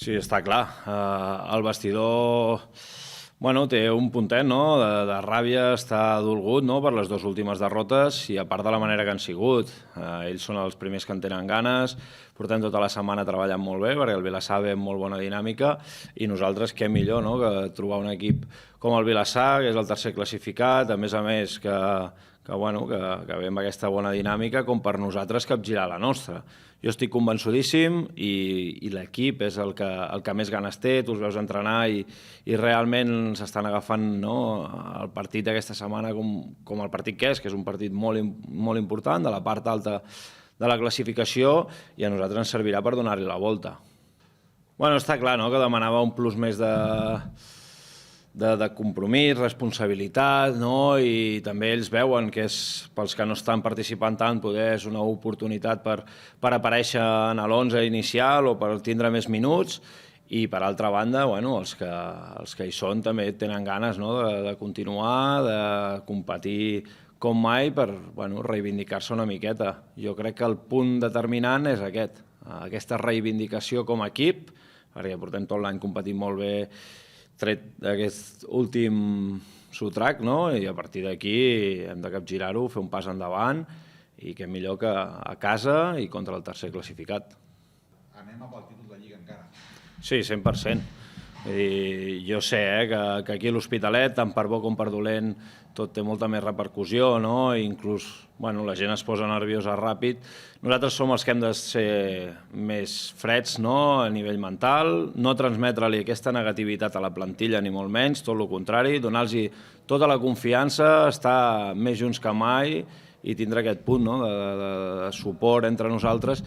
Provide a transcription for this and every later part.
Sí, està clar. El vestidor té un puntet de ràbia, està dolgut per les dues últimes derrotes i a part de la manera que han sigut. Ells són els primers que en tenen ganes, portem tota la setmana treballant molt bé perquè el Vilassar ve amb molt bona dinàmica i nosaltres què millor que trobar un equip com el Vilassar, que és el tercer classificat, a més que ve amb aquesta bona dinàmica com per nosaltres capgirar la nostra. Jo estic convençudíssim i l'equip és el que més ganes té, tu els veus entrenar i realment s'estan agafant el partit d'aquesta setmana com el partit que és un partit molt important, de la part alta de la classificació, i a nosaltres ens servirà per donar-li la volta. Està clar que demanava un plus més de compromís, responsabilitat, i també ells veuen que pels que no estan participant tant poder és una oportunitat per aparèixer en l'11 inicial o per tindre més minuts, i per altra banda els que hi són també tenen ganes de continuar, de competir com mai per reivindicar-se una miqueta. Jo crec que el punt determinant és aquesta reivindicació com a equip, perquè portem tot l'any competint molt bé, tret d'aquest últim sotrac, i a partir d'aquí hem de capgirar-ho, fer un pas endavant, i què millor que a casa i contra el tercer classificat. Anem a pel títol de Lliga encara. Sí, 100%. Jo sé que aquí a l'Hospitalet, tant per bo com per dolent, tot té molta més repercussió, inclús la gent es posa nerviosa ràpid. Nosaltres som els que hem de ser més freds a nivell mental, no transmetre-li aquesta negativitat a la plantilla ni molt menys, tot el contrari, donar-los tota la confiança, estar més junts que mai i tindre aquest punt de suport entre nosaltres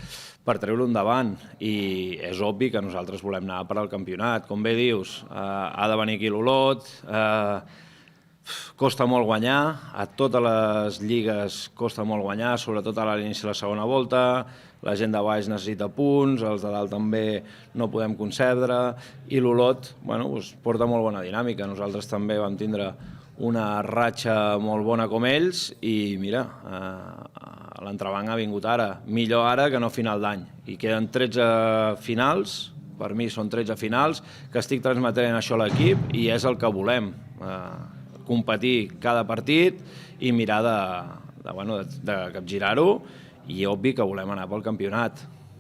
per treure-ho endavant. I és obvi que nosaltres volem anar per al campionat. Com bé dius, ha de venir aquí l'Olot, costa molt guanyar, a totes les lligues costa molt guanyar, sobretot a l'inici de la segona volta, la gent de baix necessita punts, els de dalt també no podem concebre, i l'Olot porta molt bona dinàmica. Nosaltres també vam tindre una ratxa molt bona com ells i mira, l'entrebanc ha vingut ara, millor ara que no a final d'any, i queden 13 finals, per mi són 13 finals, que estic transmetent això a l'equip i és el que volem, competir cada partit i mirar de capgirar-ho, i obvi que volem anar pel campionat.